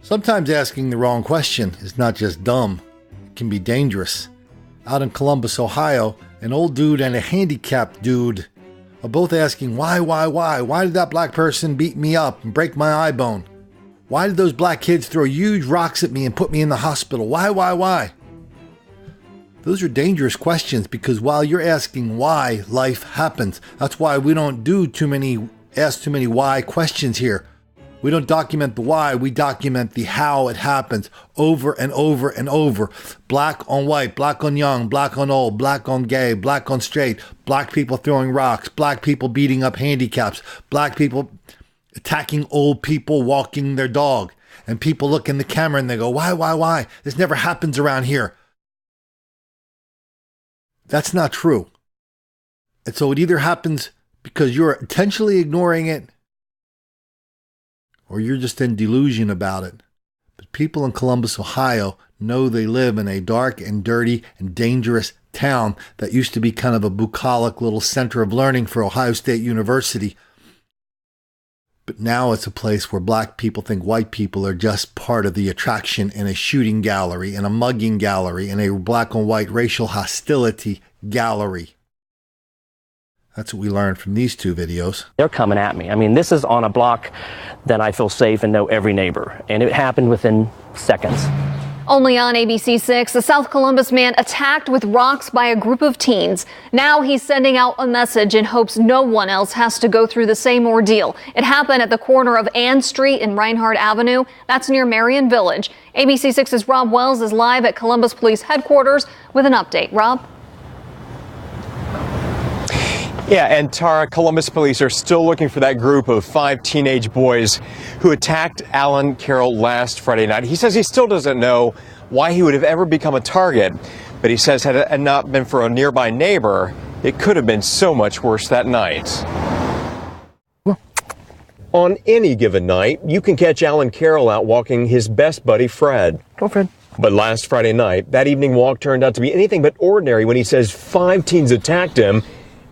Sometimes asking the wrong question is not just dumb, it can be dangerous. Out in Columbus, Ohio, an old dude and a handicapped dude are both asking why? Why did that black person beat me up and break my eye bone? Why did those black kids throw huge rocks at me and put me in the hospital? Why? Those are dangerous questions because while you're asking why, life happens. That's why we don't ask too many why questions here. We don't document the why, we document the how it happens over and over and over. Black on white, black on young, black on old, black on gay, black on straight, black people throwing rocks, black people beating up handicaps, black people attacking old people walking their dog. And people look in the camera and they go, why? This never happens around here. That's not true. And so it either happens because you're intentionally ignoring it, or you're just in delusion about it. But people in Columbus, Ohio know they live in a dark and dirty and dangerous town that used to be kind of a bucolic little center of learning for Ohio State University. But now it's a place where black people think white people are just part of the attraction in a shooting gallery, in a mugging gallery, in a black on white racial hostility gallery. That's what we learned from these two videos. They're coming at me. I mean, this is on a block that I feel safe and know every neighbor. And it happened within seconds. Only on ABC6, a South Columbus man attacked with rocks by a group of teens. Now he's sending out a message in hopes no one else has to go through the same ordeal. It happened at the corner of Ann Street and Reinhardt Avenue. That's near Marion Village. ABC6's Rob Wells is live at Columbus Police Headquarters with an update. Rob? Yeah, and Tara, Columbus police are still looking for that group of 5 teenage boys who attacked Alan Carroll last Friday night. He says he still doesn't know why he would have ever become a target, but he says had it not been for a nearby neighbor, it could have been so much worse that night. On any given night, you can catch Alan Carroll out walking his best buddy, Fred. Go, Fred. But last Friday night, that evening walk turned out to be anything but ordinary when he says 5 teens attacked him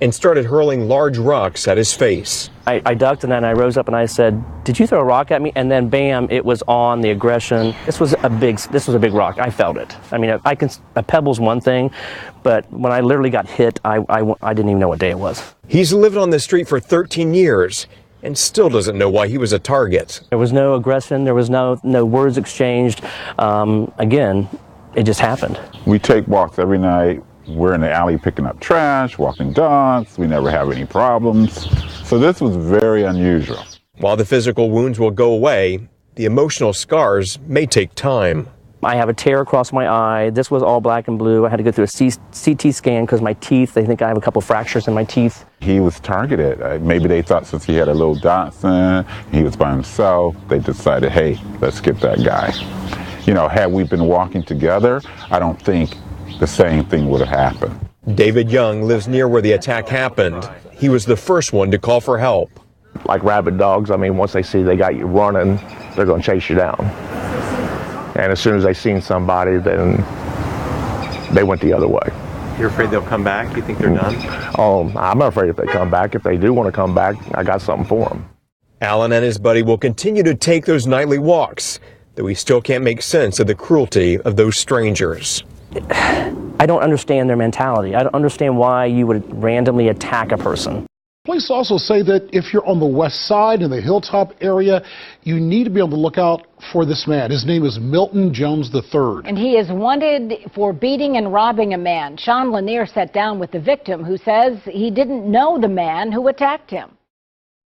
and started hurling large rocks at his face. I ducked and then I rose up and I said, "Did you throw a rock at me?" And then bam, it was on the aggression. This was a big rock. I felt it. I mean, a pebble's one thing, but when I literally got hit, I didn't even know what day it was. He's lived on the street for 13 years and still doesn't know why he was a target. There was no aggression. There was no words exchanged. Again, it just happened. We take walks every night. We're in the alley picking up trash, walking dogs. We never have any problems. So this was very unusual. While the physical wounds will go away, the emotional scars may take time. I have a tear across my eye. This was all black and blue. I had to go through a CT scan because my teeth, they think I have a couple fractures in my teeth. He was targeted. Maybe they thought since he had a little Dotson, he was by himself, they decided, hey, let's get that guy. You know, had we been walking together, I don't think the same thing would have happened. David Young lives near where the attack happened. He was the first one to call for help. Like rabid dogs, I mean, once they see they got you running, they're going to chase you down. And as soon as they seen somebody, then they went the other way. You're afraid they'll come back? You think they're done? I'm not afraid if they come back. If they do want to come back, I got something for them. Alan and his buddy will continue to take those nightly walks, though he still can't make sense of the cruelty of those strangers. I don't understand their mentality. I don't understand why you would randomly attack a person. Police also say that if you're on the west side in the Hilltop area, you need to be on the lookout for this man. His name is Milton Jones III. And he is wanted for beating and robbing a man. Sean Lanier sat down with the victim, who says he didn't know the man who attacked him.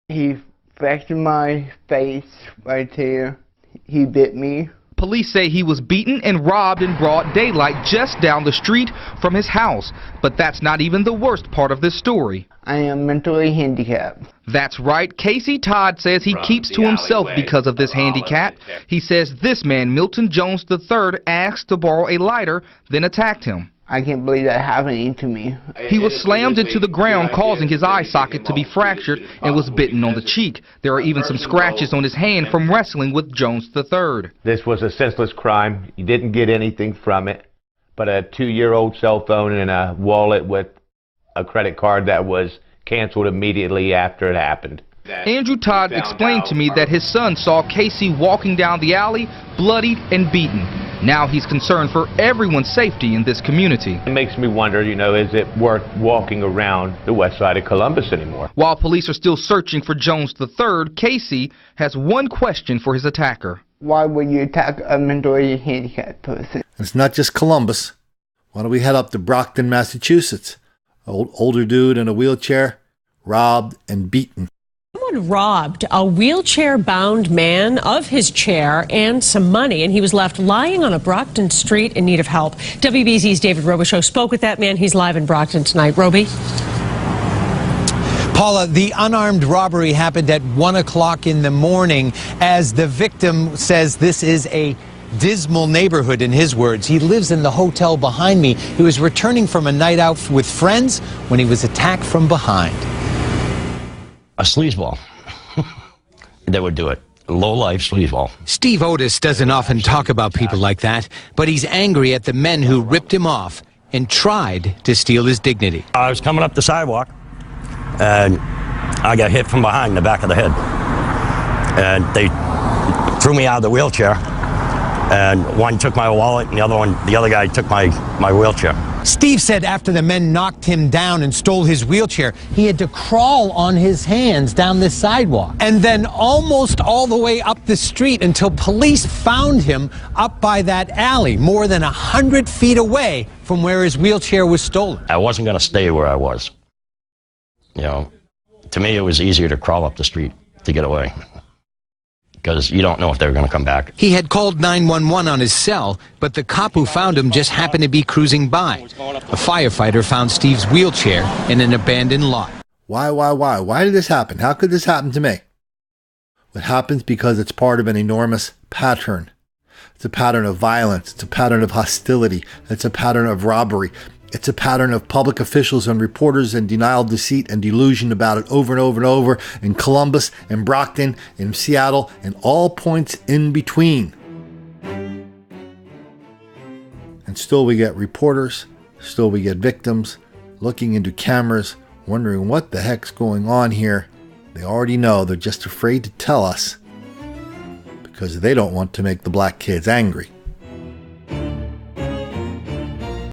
He fractured my face right here. He bit me. Police say he was beaten and robbed in broad daylight just down the street from his house. But that's not even the worst part of this story. I am mentally handicapped. That's right. Casey Todd says he keeps to himself because of this handicap. He says this man, Milton Jones III, asked to borrow a lighter, then attacked him. I can't believe that happening to me. He was slammed into the ground, causing his eye socket to be fractured, and was bitten on the cheek. There are even some scratches on his hand from wrestling with Jones III. This was a senseless crime. You didn't get anything from it, but a 2-year-old cell phone and a wallet with a credit card that was canceled immediately after it happened. Andrew Todd explained to me that his son saw Casey walking down the alley, bloodied and beaten. Now he's concerned for everyone's safety in this community. It makes me wonder, is it worth walking around the west side of Columbus anymore? While police are still searching for Jones III, Casey has one question for his attacker. Why would you attack a mentally handicapped person? It's not just Columbus. Why don't we head up to Brockton, Massachusetts? Older dude in a wheelchair, robbed and beaten. Someone robbed a wheelchair-bound man of his chair and some money, and he was left lying on a Brockton street in need of help. WBZ's David Robichaux spoke with that man. He's live in Brockton tonight. Roby? Paula, the unarmed robbery happened at 1 o'clock in the morning. As the victim says, this is a dismal neighborhood, in his words. He lives in the hotel behind me. He was returning from a night out with friends when he was attacked from behind. A sleazeball. That would do it. Low-life sleazeball. Steve Otis doesn't often talk about people like that, but he's angry at the men who ripped him off and tried to steal his dignity. I was coming up the sidewalk, and I got hit from behind in the back of the head. And they threw me out of the wheelchair, and one took my wallet, and the other guy took my wheelchair. Steve said after the men knocked him down and stole his wheelchair, he had to crawl on his hands down this sidewalk and then almost all the way up the street until police found him up by that alley, more than 100 feet away from where his wheelchair was stolen. I wasn't going to stay where I was. To me, it was easier to crawl up the street to get away, because you don't know if they're going to come back. He had called 911 on his cell, but the cop who found him just happened to be cruising by. A firefighter found Steve's wheelchair in an abandoned lot. Why? Why did this happen? How could this happen to me? It happens because it's part of an enormous pattern. It's a pattern of violence. It's a pattern of hostility. It's a pattern of robbery. It's a pattern of public officials and reporters and denial, deceit, and delusion about it over and over and over in Columbus, in Brockton, in Seattle, and all points in between. And still we get reporters, still we get victims looking into cameras, wondering what the heck's going on here. They already know, they're just afraid to tell us because they don't want to make the black kids angry.